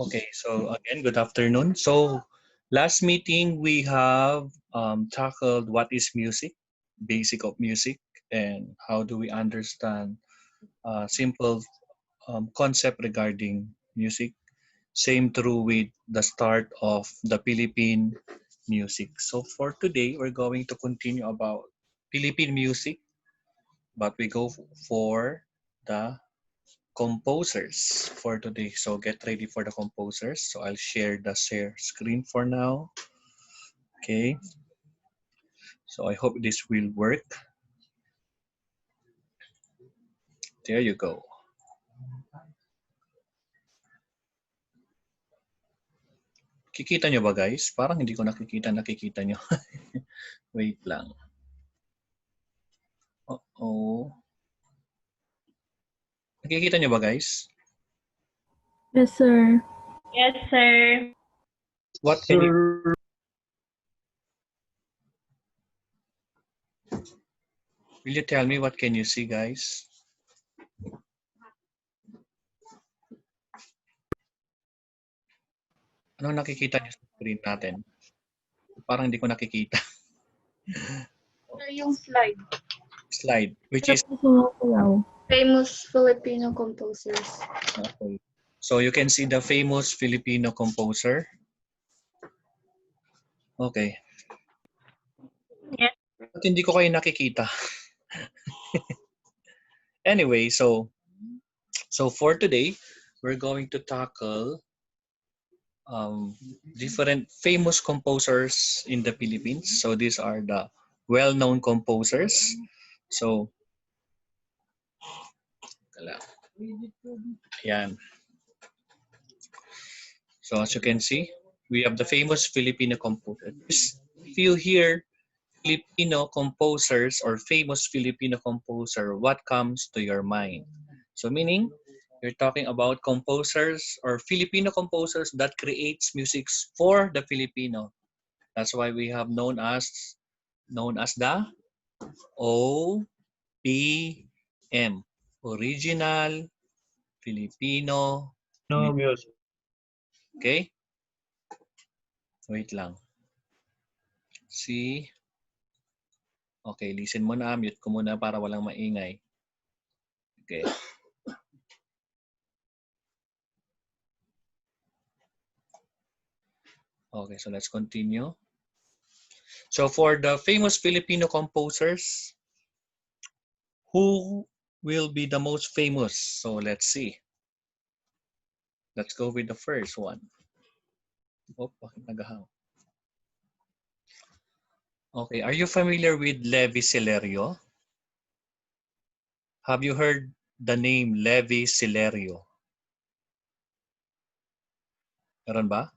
Okay, so again, good afternoon. So last meeting we have tackled what is music, basic of music, and how do we understand simple concept regarding music. Same true with the start of the Philippine music. So for today, we're going to continue about Philippine music, but we go for the composers for today. So get ready for the composers. So I'll share the share screen for now. Okay. So I hope this will work. There you go. Kikita nyo ba guys? Parang hindi ko nakikita nyo. Wait lang. Uh-oh. Nakikita nyo ba guys? Yes, sir. Yes, sir. What can you... Will you tell me what can you see guys? Anong nakikita nyo sa screen natin? Parang hindi ko nakikita. Yung slide. Slide, which is... Famous Filipino composers. Okay. So you can see the famous Filipino composer. Okay. Yes. But hindi ko kayo nakikita. Anyway, so for today, we're going to tackle different famous composers in the Philippines. So these are the well-known composers. So, yan. So as you can see, we have the famous Filipino composers. If you hear Filipino composers or famous Filipino composer, what comes to your mind? So meaning, you're talking about composers or Filipino composers that creates music for the Filipino. That's why we have known as the OPM, Original Filipino Music. Okay? Wait lang. See? Okay, listen mo na. Mute ko muna para walang maingay. Okay. Okay, so let's continue. So for the famous Filipino composers, who will be the most famous? So let's see. Let's go with the first one. Oh, bakit nagahang? Okay, are you familiar with Levi Celerio? Have you heard the name Levi Celerio? Meron ba?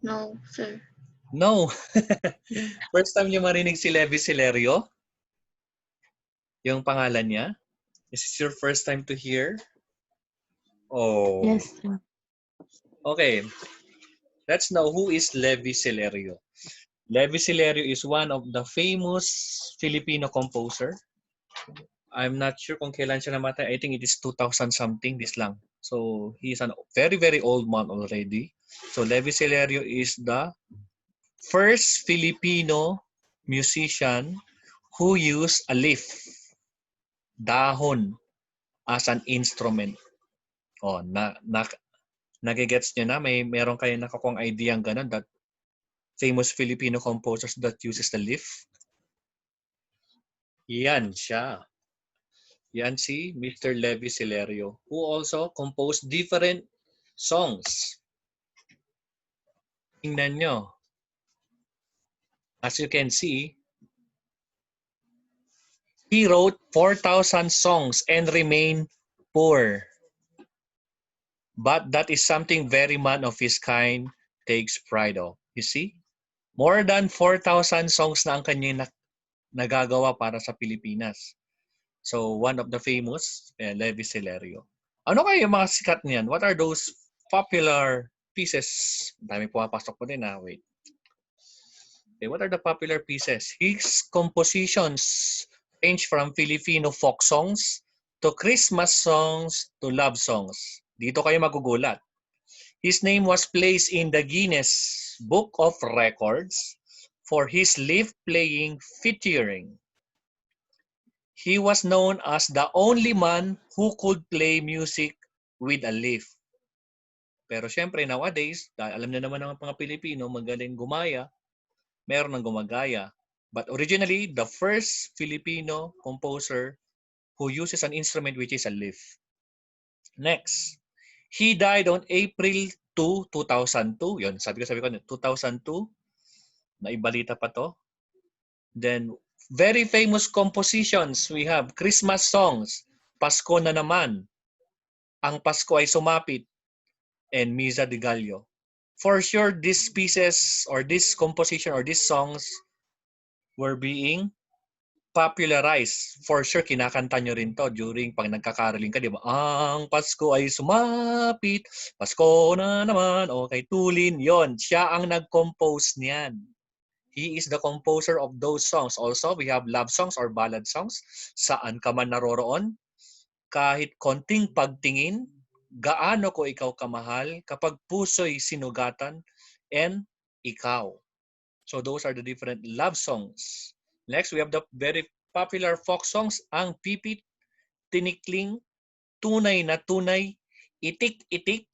No, sir. No. First time niyo marinig si Levi Celerio? Yung pangalan niya? Is this your first time to hear? Oh. Yes, sir. Okay. Let's know who is Levi Celerio. Levi Celerio is one of the famous Filipino composer. I'm not sure kung kailan siya namatay. I think it is 2000 something, this lang. So he is a very, very old man already. So Levi Celerio is the first Filipino musician who used a leaf, dahon, as an instrument. Oh, nagigets nyo na, meron kayo nakakuang idea ang ganun, that famous Filipino composers that uses the leaf. Yan siya. Yan si Mr. Levi Celerio, who also composed different songs. Tingnan nyo. As you can see, he wrote 4,000 songs and remained poor. But that is something very man of his kind takes pride of. You see? More than 4,000 songs na ang kanyang nagagawa para sa Pilipinas. So, one of the famous, Levi Celerio. Ano kayo yung mga sikat niyan? What are those popular pieces? Dami pumapasok po din na. Wait. Okay, what are the popular pieces? His compositions range from Filipino folk songs to Christmas songs to love songs. Dito kayo magugulat. His name was placed in the Guinness Book of Records for his leaf playing featuring. He was known as the only man who could play music with a leaf. Pero syempre nowadays, dahil alam na naman ng mga Pilipino magaling gumaya, meron ng gumagaya. But originally, the first Filipino composer who uses an instrument which is a leaf. Next, he died on April 2, 2002. Yun, sabi ko, 2002. Naibalita pa to. Then, very famous compositions. We have Christmas songs, Pasko na naman, Ang Pasko ay Sumapit, and Misa de Gallo. For sure, these pieces or this composition or these songs were being popularized. For sure, kinakanta nyo rin to during pag nagkakaroling ka, di ba? Ang Pasko ay sumapit, Pasko na naman, okay, tulin. Yon, siya ang nag-compose niyan. He is the composer of those songs. Also, we have love songs or ballad songs. Saan ka man naroroon, kahit konting pagtingin, gaano ko ikaw kamahal, kapag puso'y sinugatan, and ikaw. So those are the different love songs. Next, we have the very popular folk songs, Ang Pipit, Tinikling, Tunay na Tunay, Itik-Itik,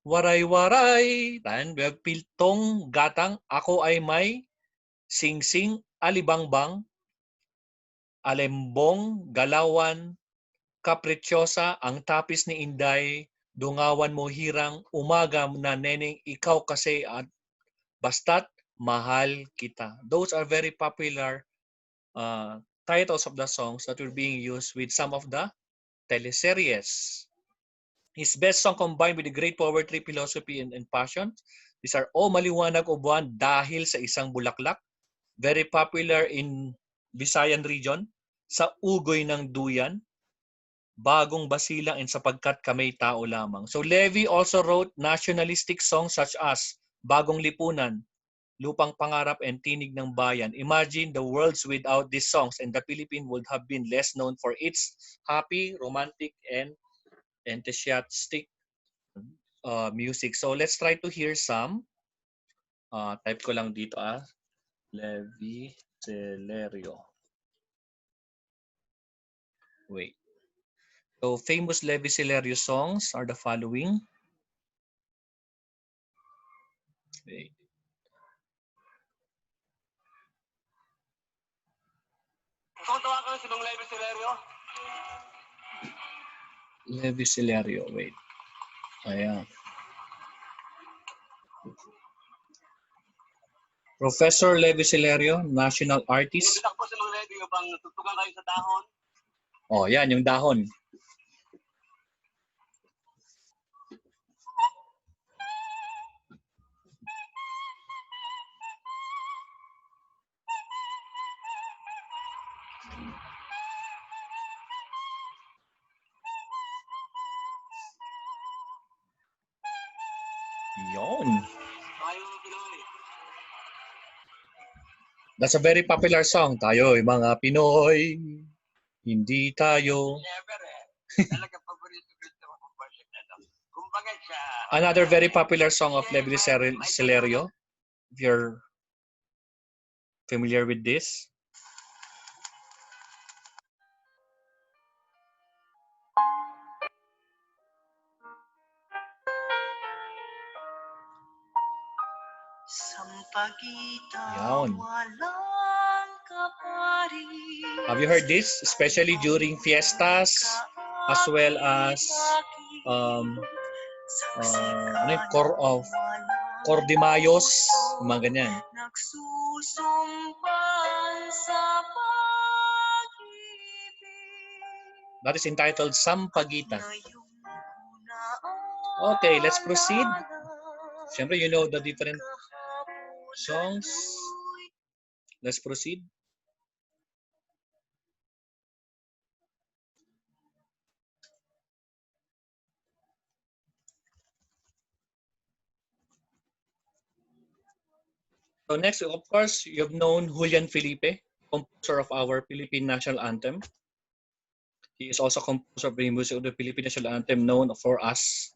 Waray-Waray, and we have Piltong Gatang, Ako ay May, Sing-Sing, Alibangbang, Alembong, Galawan, Kaprityosa, Ang Tapis ni Inday, Dungawan mo hirang, Umaga na neneng, Ikaw kasi at Basta't Mahal Kita. Those are very popular titles of the songs that were being used with some of the teleseries. His best song combined with the great poetry, philosophy, and passion. These are O Maliwanag o Buwan, Dahil sa Isang Bulaklak. Very popular in Visayan region. Sa Ugoy ng Duyan. Bagong Basilang, and Sapagkat Kamay Tao Lamang. So Levi also wrote nationalistic songs such as Bagong Lipunan, Lupang Pangarap, and Tinig ng Bayan. Imagine the worlds without these songs, and the Philippines would have been less known for its happy, romantic, and enthusiastic music. So let's try to hear some. Type ko lang dito Levi Celerio. Wait. So famous Levi Celerio songs are the following. Wait. Levi Celerio, wait. Ayan. Professor Levi Celerio, national artist. Oh, yan, yung dahon. Yon. That's a very popular song. Tayo'y mga Pinoy, hindi tayo. Another very popular song of Levi Celerio, if you're familiar with this. Yan. Have you heard this? Especially during fiestas, as well as Cor de Mayos, mga ganyan. That is entitled Sampaguita. Okay, let's proceed. Siyempre, you know the different songs. Let's proceed. So next, of course, you've known Julian Felipe, composer of our Philippine National Anthem. He is also composer of the music of the Philippine National Anthem known as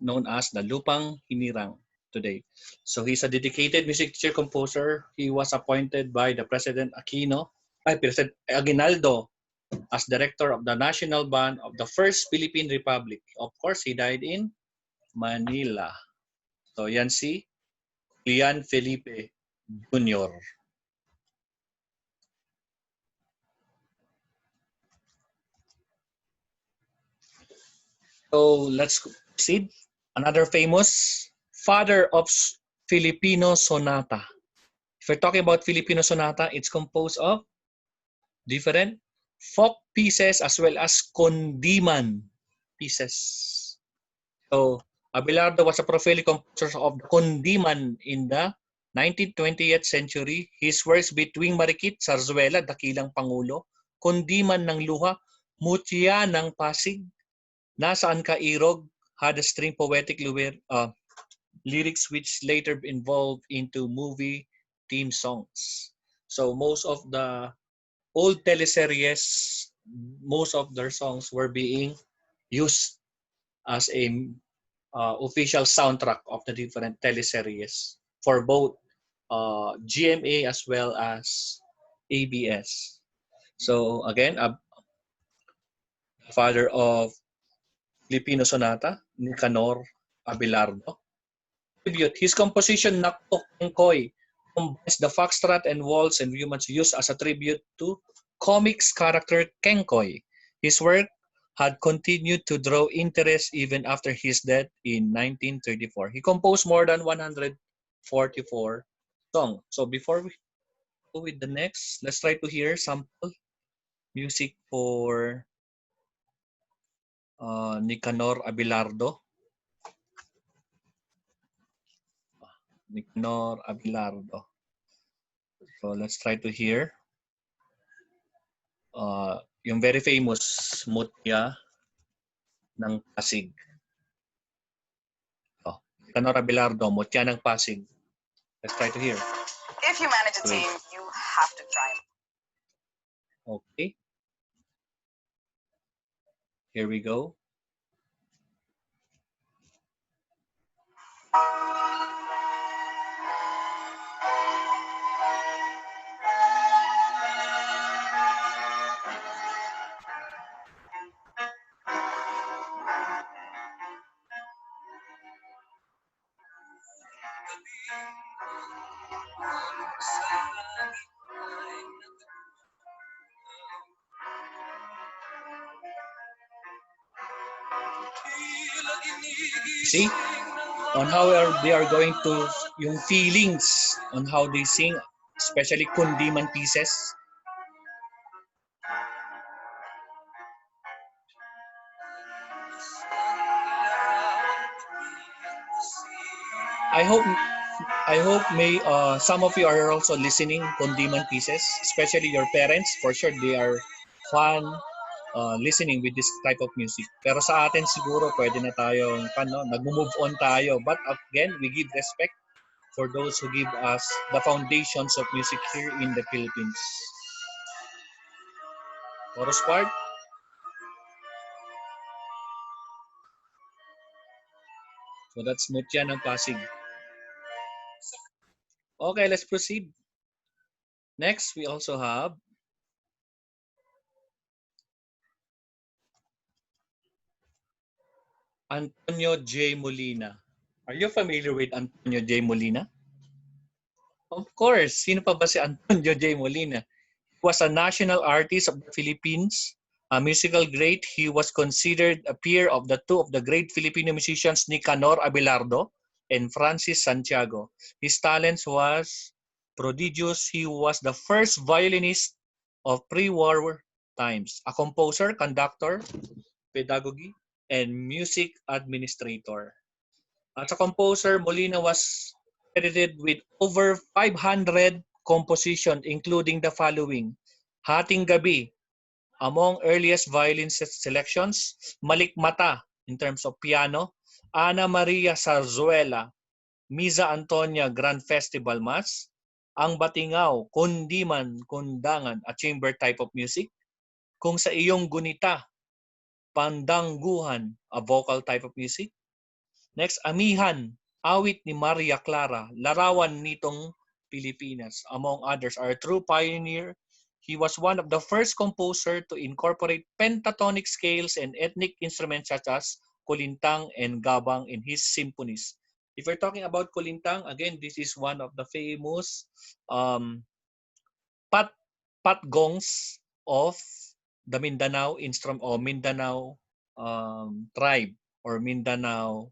the Lupang Hinirang. today. So he's a dedicated music teacher composer. He was appointed by the President President Aguinaldo as director of the National Band of the First Philippine Republic. Of course, he died in Manila. So yan si Julian Felipe Jr. So let's proceed. Another famous father of Filipino sonata. If we're talking about Filipino sonata, it's composed of different folk pieces as well as kondiman pieces. So Abelardo was a prolific composer of the kondiman in the 19th, 20th century. His works between Marikit, Zarzuela, Dakilang Pangulo, Kondiman ng Luha, Mutya ng Pasig, Nasaan Ka Irog, had a string poetic lyrics which later evolved into movie theme songs. So most of the old teleseries, most of their songs were being used as a official soundtrack of the different teleseries for both GMA as well as ABS. So again, father of Filipino Sonata, Nicanor Abelardo. Tribute. His composition Naktok Kengkoy combines the foxtrot and waltz and humans used as a tribute to comics character Kengkoy. His work had continued to draw interest even after his death in 1934. He composed more than 144 songs. So before we go with the next, let's try to hear sample music for Nicanor Abelardo. Nicanor Abelardo. So let's try to hear yung very famous Mutya ng Pasig. Oh, Nicanor Abelardo, Mutya ng Pasig. Let's try to hear. If you manage a team, you have to try. Okay. Here we go. See on how they are going to yung feelings on how they sing, especially kundiman pieces. I hope may some of you are also listening kundiman pieces, especially your parents. For sure, they are fun listening with this type of music. Pero sa atin siguro pwede na tayong nag-move on tayo. But again, we give respect for those who give us the foundations of music here in the Philippines. Chorus part. So that's Mutya ng Pasig. Okay, let's proceed. Next, we also have Antonio J. Molina. Are you familiar with Antonio J. Molina? Of course. Sino pa ba si Antonio J. Molina? He was a national artist of the Philippines, a musical great. He was considered a peer of the two of the great Filipino musicians, Nicanor Abelardo and Francis Santiago. His talents was prodigious. He was the first violinist of pre-war times, a composer, conductor, pedagogy, and music administrator. As a composer, Molina was credited with over 500 compositions, including the following: Hating Gabi, among earliest violin selections; Malikmata, in terms of piano; Ana Maria Zarzuela, Misa Antonia Grand Festival Mass; Ang Batingaw, Kundiman, Kundangan, a chamber type of music; Kung sa Iyong Gunita, Pandangguhan, a vocal type of music. Next, Amihan, awit ni Maria Clara, larawan nitong Pilipinas. Among others, are a true pioneer. He was one of the first composer to incorporate pentatonic scales and ethnic instruments such as kulintang and gabang in his symphonies. If we're talking about kulintang, again, this is one of the famous patgongs of the Mindanao instrument or Mindanao tribe or Mindanao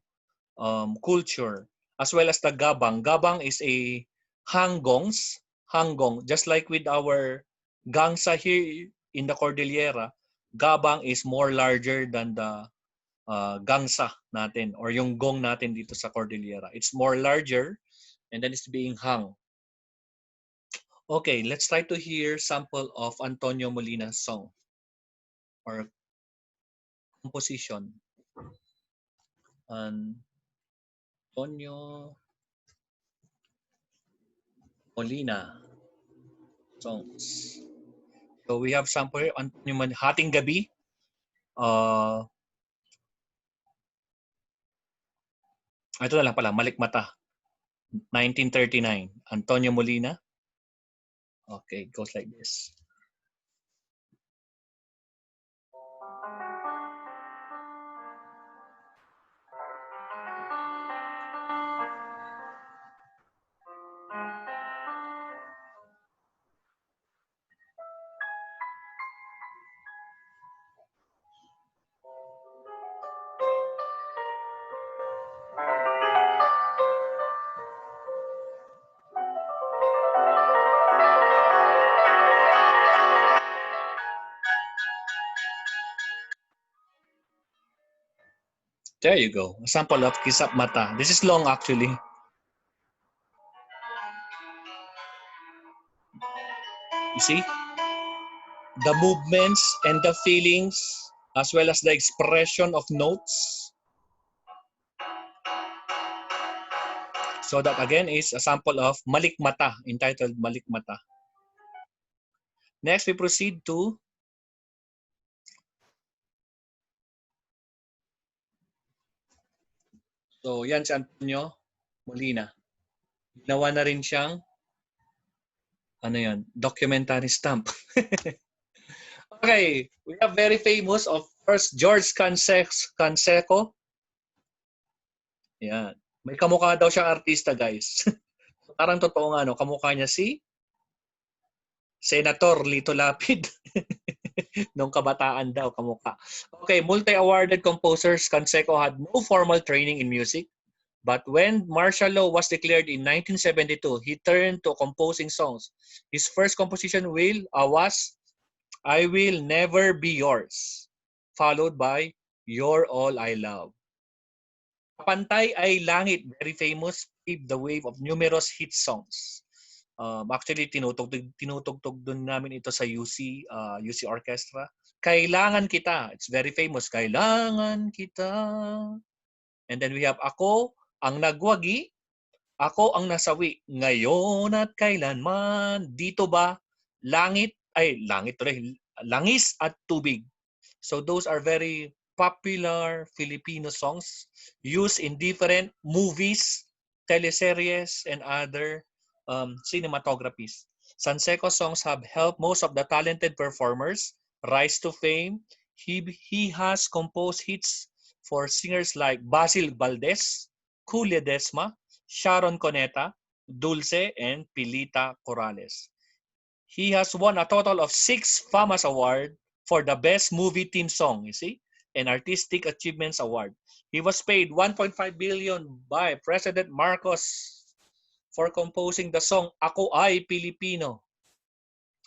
culture, as well as the gabang. Gabang is a hanggong, just like with our gangsa here in the Cordillera. Gabang is more larger than the gangsa natin or yung gong natin dito sa Cordillera. It's more larger and then it's being hung. Okay, let's try to hear sample of Antonio Molina's song or composition. Antonio Molina songs. So we have sample here, Antonio Molina, Hating Gabi. Ito na lang pala, Malikmata. 1939, Antonio Molina. Okay, it goes like this. There you go. A sample of Kisap Mata. This is long actually. You see? The movements and the feelings as well as the expression of notes. So that again is a sample of Malikmata, entitled Malikmata. Next, we proceed to so yan si Antonio Molina. Ginawa na rin siyang ano yan, documentary stamp. Okay, we have very famous of course George Canseco. Yan. May kamukha daw siyang artista, guys. Parang totoo nga, no? Kamukha niya si Senator Lito Lapid. Nung kabataan daw, kamukha. Okay, multi-awarded composers, Canseco had no formal training in music. But when martial law was declared in 1972, he turned to composing songs. His first composition was I Will Never Be Yours, followed by You're All I Love. Pantay ay Langit, very famous, paved the wave of numerous hit songs. Actually, tinutugtog dun namin ito sa UC Orchestra. Kailangan Kita, it's very famous, Kailangan Kita. And then we have Ako ang Nagwagi, Ako ang Nasawi, Ngayon at Kailanman, Dito Ba, Langit tuloy, Langis at Tubig. So those are very popular Filipino songs used in different movies, teleseries, and other cinematographies. Canseco songs have helped most of the talented performers rise to fame. He has composed hits for singers like Basil Valdez, Julia Desma, Sharon Coneta, Dulce, and Pilita Corrales. He has won a total of 6 FAMAS Awards for the Best Movie Theme Song, you see, and Artistic Achievements Award. He was paid 1.5 billion by President Marcos for composing the song Ako Ay Pilipino.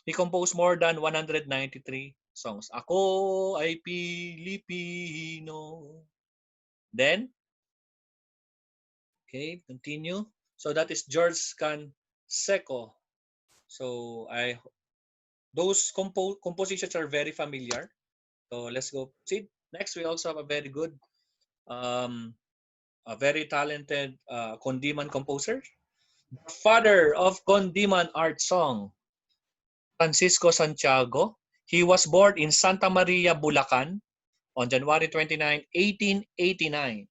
He composed more than 193 songs. Ako Ay Pilipino. Then, okay, continue. So that is George Canseco. So those compositions are very familiar. So let's go proceed. Next, we also have a very good, a very talented Condiman composer. The father of Condiman art song, Francisco Santiago. He was born in Santa Maria, Bulacan on January 29, 1889.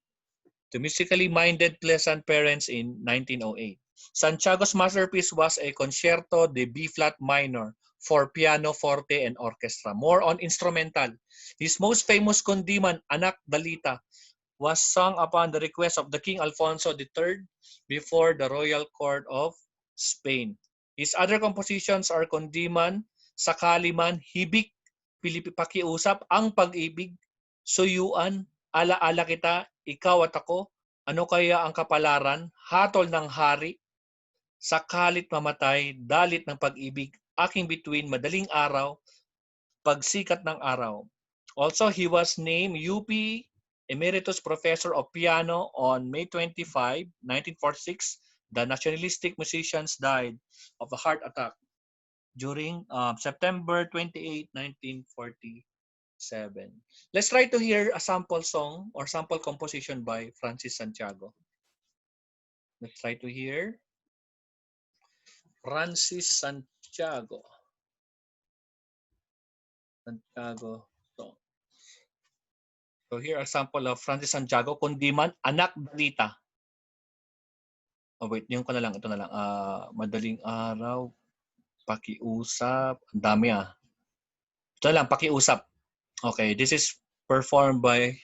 to musically minded pleasant parents in 1908. Santiago's masterpiece was a concerto de B-flat minor for piano, forte, and orchestra. More on instrumental. His most famous kundiman, Anak Dalita, was sung upon the request of the King Alfonso III before the royal court of Spain. His other compositions are kundiman, sakali man, hibik, Felipe pakiusap, ang pag-ibig, suyuan, ala-ala kita, ikaw at ako, ano kaya ang kapalaran, hatol ng hari, sakalit mamatay, dalit ng pag-ibig, aking bituin, madaling araw, pagsikat ng araw. Also, he was named UP Emeritus Professor of Piano on May 25, 1946. The nationalistic musicians died of a heart attack during September 28, 1947. Let's try to hear a sample song or sample composition by Francis Santiago. Let's try to hear Francis Santiago. Song. So here a sample of Francis Santiago, Kundiman, Anak Dalita. Oh wait, yung ko na lang, ito na lang. Madaling araw, pakiusap. Ang dami ah. Ito na lang, pakiusap. Okay, this is performed by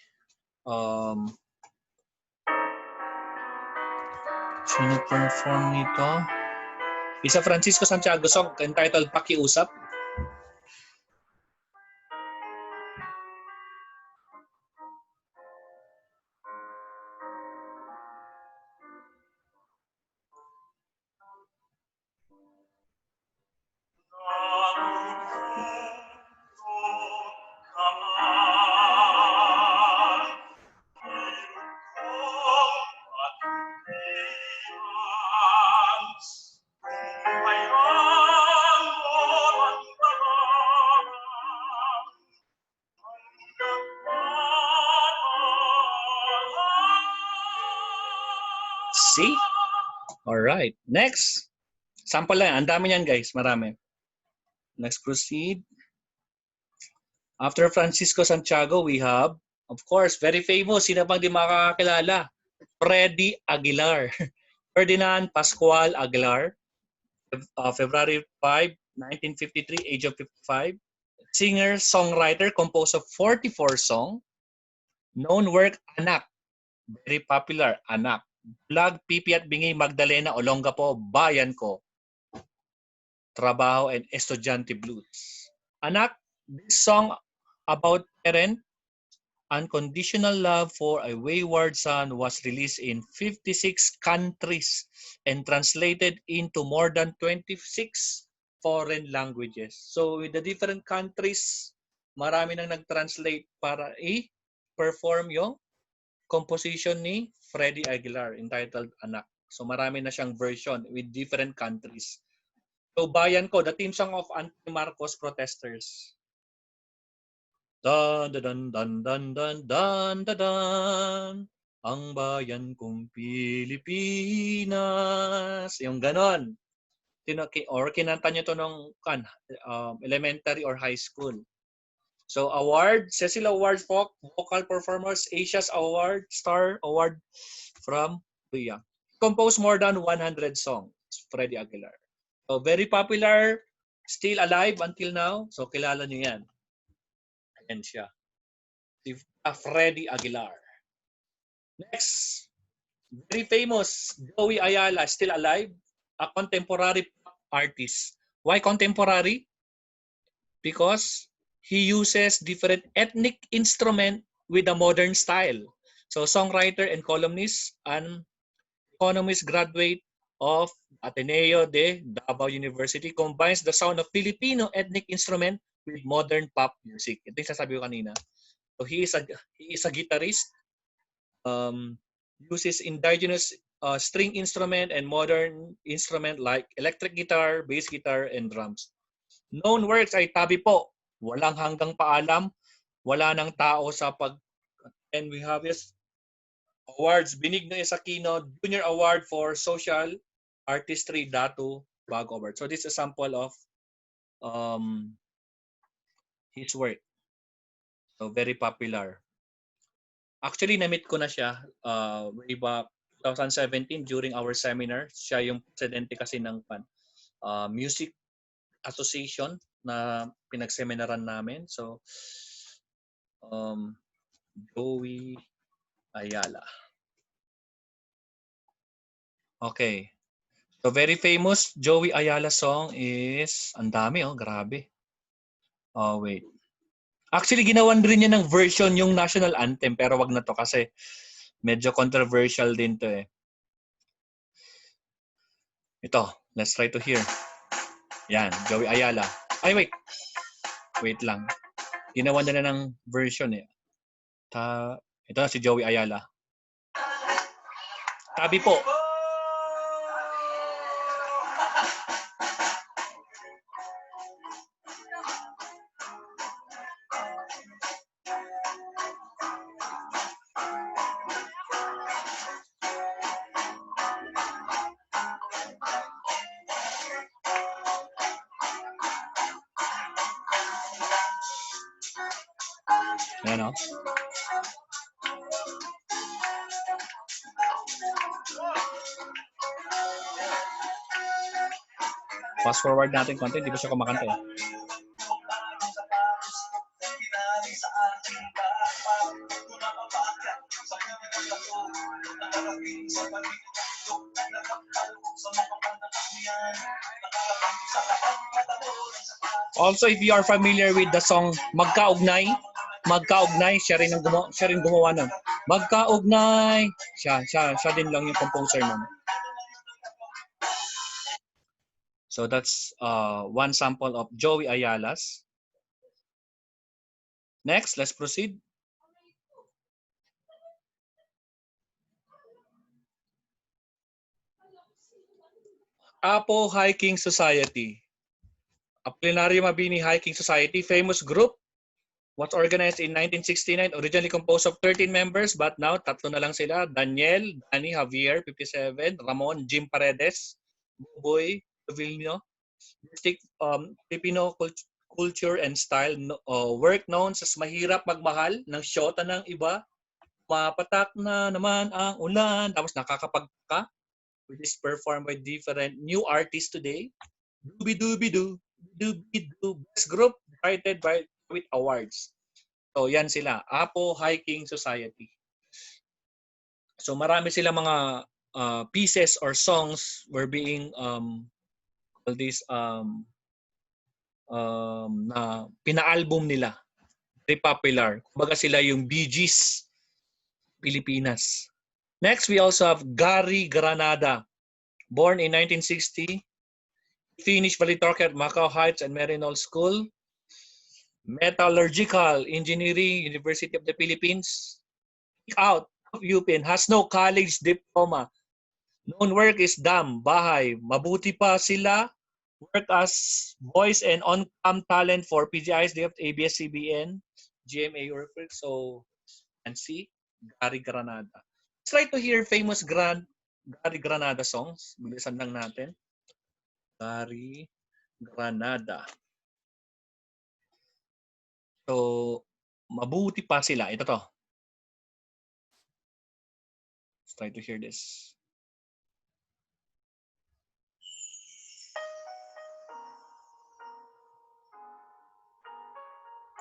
sino perform nito? Isa Francisco Santiago song entitled Pakiusap. See? All right. Next. Sample lang. Ang dami niyan, guys. Marami. Let's proceed. After Francisco Santiago, we have, of course, very famous. Sino bang di makakakilala? Freddie Aguilar. Ferdinand Pascual Aguilar. February 5, 1953, age of 55. Singer, songwriter, composed of 44 songs. Known work, Anak. Very popular, Anak. Vlog, Pipi at Bingi, Magdalena, Olongapo, Bayan Ko. Trabaho, and Estudyante Blues. Anak, this song about parent, unconditional love for a wayward son was released in 56 countries and translated into more than 26 foreign languages. So with the different countries, marami nang nag-translate para i-perform yung composition ni Freddie Aguilar entitled Anak. So marami na siyang version with different countries. So Bayan Ko, the theme song of anti-Marcos protesters. Dun dun dun dun dun dun dun dun. Ang bayan kong Pilipinas. Yung ganon. Or kinanta nyo to nung elementary or high school. So award, Cecil Award for Vocal Performers, Asia's Award, Star Award from Kuya. Composed more than 100 songs, Freddie Aguilar. So very popular, still alive until now. So kilala niyo yan. Ayan siya. Si Freddie Aguilar. Next, very famous, Joey Ayala, still alive, a contemporary pop artist. Why contemporary? Because he uses different ethnic instrument with a modern style. So songwriter and columnist and economist graduate of Ateneo de Davao University combines the sound of Filipino ethnic instrument with modern pop music. Ito yung sasabi ko kanina. So he is a guitarist, uses indigenous string instrument and modern instrument like electric guitar, bass guitar, and drums. Known works ay Tabi Po, Walang Hanggang Paalam, Wala Nang Tao sa Pag... And we have his awards, Binigno Aquino Junior Award for Social Artistry, Datu Bago Award. So this is a sample of his work. So very popular. Actually, na-meet ko na siya way back 2017 during our seminar. Siya yung presidente kasi ng music association na pinagseminaran namin. So, Joey Ayala. Okay. So, very famous Joey Ayala song is, ang dami grabe. Oh, wait. Actually, ginawan rin niya ng version yung national anthem, pero wag na to kasi medyo controversial din to eh. Ito, let's try to hear. Yan, Joey Ayala. Ay, wait. Wait lang. Ginawan na ng version eh. Ito na si Joey Ayala. Tabi po. Ayan o. Fast forward natin konti, hindi ba siya kumakanta eh. Also, if you are familiar with the song Magkaugnay, siya rin gumawa nun. Magkaugnay, siya din lang yung composer nun. So that's one sample of Joey Ayala's. Next, let's proceed. APO Hiking Society. Apolinario Mabini Hiking Society, famous group, was organized in 1969, originally composed of 13 members, but now tatlo na lang sila. Daniel, Danny, Javier, 57, Ramon, Jim Paredes, Buboy, Vilno. Filipino culture and style, work known as mahirap magmahal ng shota ng iba, mapatak na naman ang ulan, tapos nakakapagka, which is performed by different new artists today. Dooby-dooby-doo, dooby-doo, best group cited with awards. So yan sila, APO Hiking Society. So marami sila mga pieces or songs were being called this na pina-album nila. Very popular. Kumbaga sila yung Bee Gees Pilipinas. Next, we also have Gary Granada. Born in 1960, finished valedictorian at Macau Heights and Marinol School. Metallurgical Engineering, University of the Philippines. Out of UP and has no college diploma. Known work is dam, bahay. Mabuti pa sila. Work as voice and on-cam talent for PGIs, ABS-CBN, GMA workers. So, and see, Gary Granada. Let's try to hear famous Gary Granada songs. Bilisan lang natin. Gary Granada. So, mabuti pa sila. Ito to. Let's try to hear this.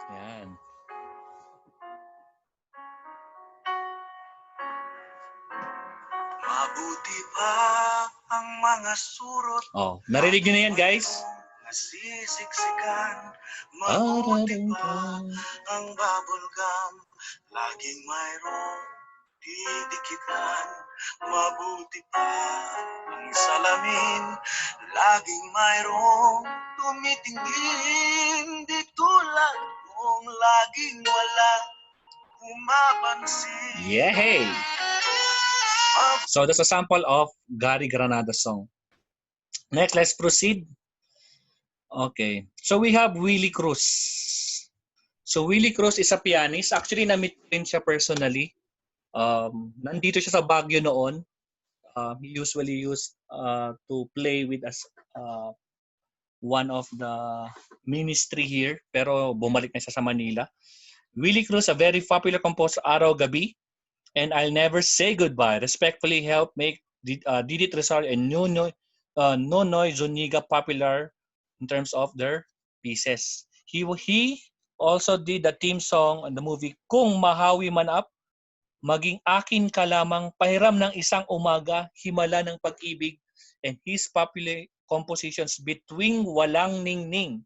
Ayan. Mabuti pa ang mga surot. Oh, narinig niyo na yan, guys? Nasisiksikan. Mabuti pa ang bubble gum. Laging mayroong didikitan. Mabuti pa ang salamin. Laging mayroong tumitingin. Di tulad kung laging wala umapansin. Yeah, hey! So that's a sample of Gary Granada's song. Next, let's proceed. Okay. So we have Willie Cruz. So Willie Cruz is a pianist. Actually, na-meet rin siya personally. Nandito siya sa Baguio noon. He usually used to play with us one of the ministry here. Pero bumalik na siya sa Manila. Willie Cruz, a very popular composer, araw-gabi. and I'll Never Say Goodbye respectfully helped make Didi Tresor and Nonoy Zuniga popular in terms of their pieces. He also did the theme song in the movie Kung Mahawi Man Up, Maging Akin Ka Lamang, Pahiram ng Isang Umaga, Himala ng Pag-ibig, and his popular compositions Bituing Walang Ningning.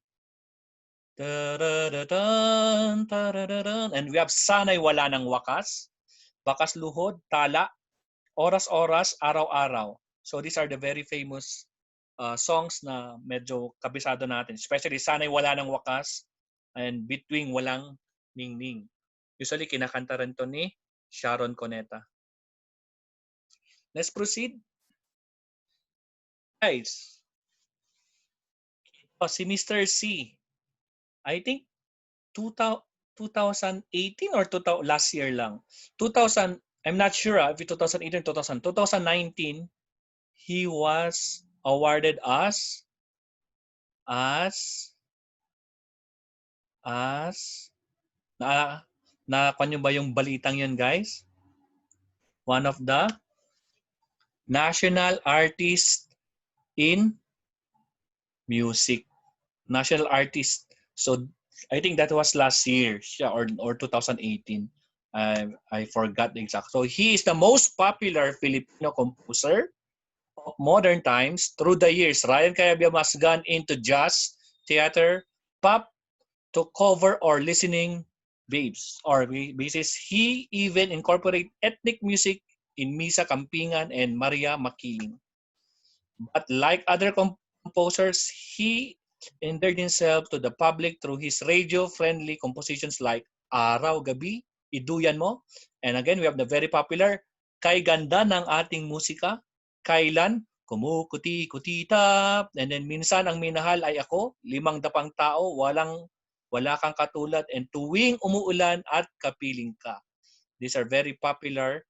And we have Sana'y Wala ng Wakas, Bakas Luhod, Tala, Oras-Oras, Araw-Araw. So these are the very famous songs na medyo kabisado natin. Especially Sana'y Wala ng Wakas and Bituing Walang Ningning. Usually kinakanta rin to ni Sharon Cuneta. Let's proceed. Guys, si Mr. C, I think 2018 or last year lang. 2000, I'm not sure if it's 2018 or 2019, he was awarded as na kanyo ba yung balitang yun, guys? One of the national artists in music. National artist. So I think that was last year or 2018. I forgot the exact. So he is the most popular Filipino composer of modern times. Through the years, Ryan Cayabyab has gone into jazz, theater, pop, to cover or listening babes or basis. He even incorporate ethnic music in Misa Campingan and Maria Makiling. But like other composers, he endeared himself to the public through his radio-friendly compositions like Araw Gabi, Iduyan Mo, and again we have the very popular Kay Ganda ng Ating Musika, Kailan, Kumukuti-kutita, and then Minsan ang Minahal ay Ako, Limang Dapang Tao, Wala Kang Katulad, and Tuwing Umuulan at Kapiling Ka. These are very popular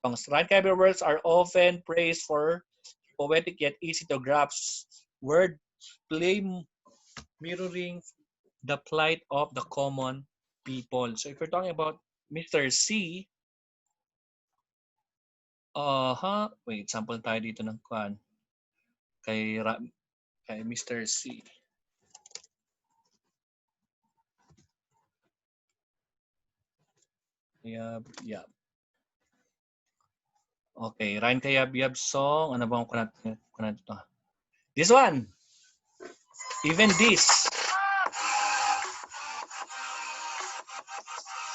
songs. Ryan Cayabyab works are often praised for poetic yet easy to grasp word play mirroring the plight of the common people. So if we're talking about Mr. C, wait, sample tayo dito ng kwan kay Mr. C. Yeah. Okay, Ryan Cayabyab song. Ano bang kunat ito? This one. Even this.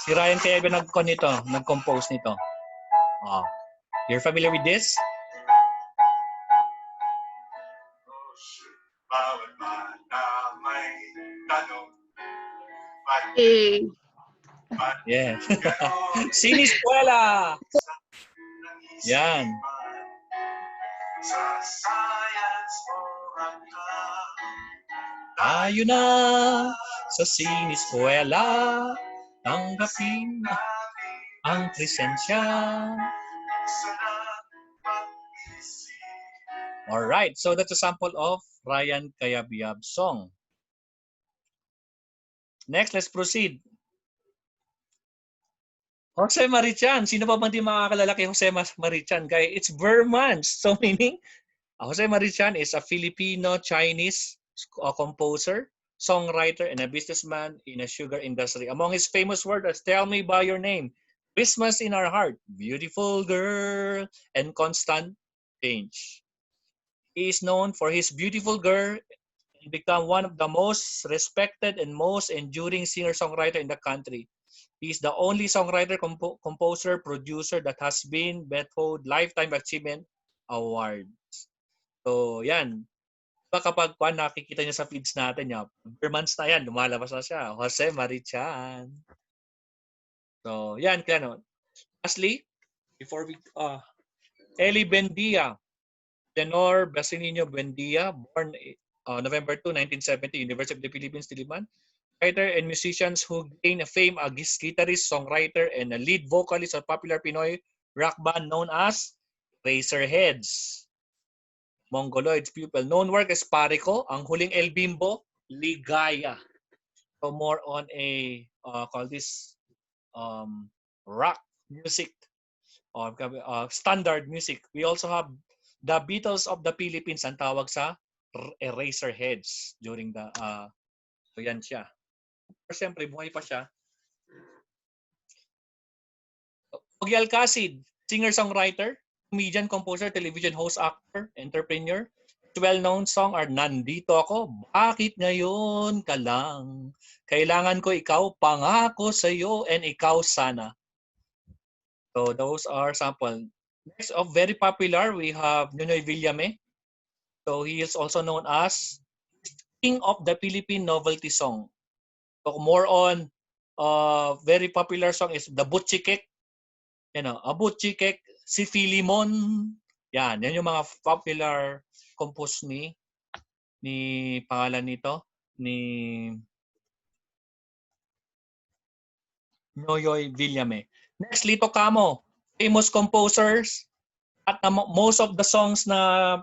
Si Ryan Cayabyab nag-compose nito. Oh. You're familiar with this? Yeah. Siniskwela! Yan. Tayo na sa siniskwela, tanggapin ang presensya. Alright, so that's a sample of Ryan Cayabyab song. Next, let's proceed. Jose Marichan. Sino pa bang di makakalala kay Jose Marichan? Kaya it's Burmans. So meaning, Jose Marichan is a Filipino-Chinese composer, songwriter, and a businessman in a sugar industry. Among his famous words, Tell Me By Your Name, Christmas in Our Heart, Beautiful Girl, and Constant Change. He is known for his Beautiful Girl and become one of the most respected and most enduring singer-songwriter in the country. He is the only songwriter, composer, producer that has been bestowed Lifetime Achievement Award. So, yan. Kapag nakikita niyo sa feeds natin, per months na yan, lumalabas na siya. Jose Marichan. So, yan. Lastly, before we, Eli Bendia, Tenor Basilino Buendia, born November 2, 1970, University of the Philippines, Diliman. Writer and musicians who gained fame as guitarist, songwriter, and a lead vocalist of popular Pinoy rock band known as Razorheads. Mongoloids pupil. Known work is Parico, Ang Huling El Bimbo, Ligaya. So more on a, call this rock music. or standard music. We also have the Beatles of the Philippines, ang tawag sa Eraserheads during the so yan siya. Siyempre, buhay pa siya. Ogie Alcacid, singer-songwriter, comedian, composer, television host, actor, entrepreneur. Well-known song are Nandito Ako, Bakit Ngayon Ka Lang, Kailangan Ko Ikaw, Pangako Sa'yo, and Ikaw Sana. So those are sample. Next of very popular, we have Nonoy Villame. So he is also known as King of the Philippine Novelty Song. So more on very popular song is the Butchikek. A Butchikek, si Filimon. Yan yung mga popular compose ni pangalan nito ni Noyoy Villame. Next, Lito Camo, famous composers at most of the songs na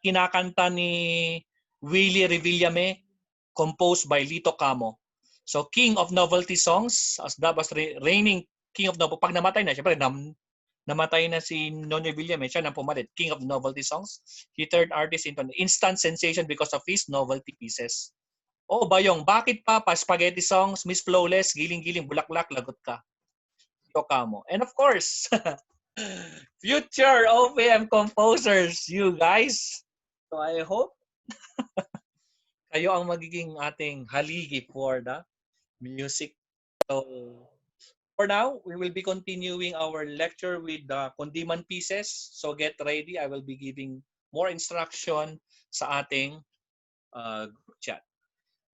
kinakanta ni Willie Revillame composed by Lito Camo. So King of Novelty Songs, as that was reigning King of Novelty. Pag namatay na, syempre namatay na si Nonoy Villame, siya nang pumalit, King of Novelty Songs. He turned artist into an instant sensation because of his novelty pieces. Oh, Bayong, bakit pa spaghetti songs, Miss Flawless, giling-giling, bulaklak, lagot ka. Lito Camo. And of course, future OPM composers, you guys. So I hope kayo ang magiging ating haligi for the music. So for now, we will be continuing our lecture with the Kundiman pieces. So get ready. I will be giving more instruction sa ating group chat.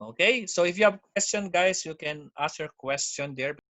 Okay, so if you have question, guys, you can ask your question there.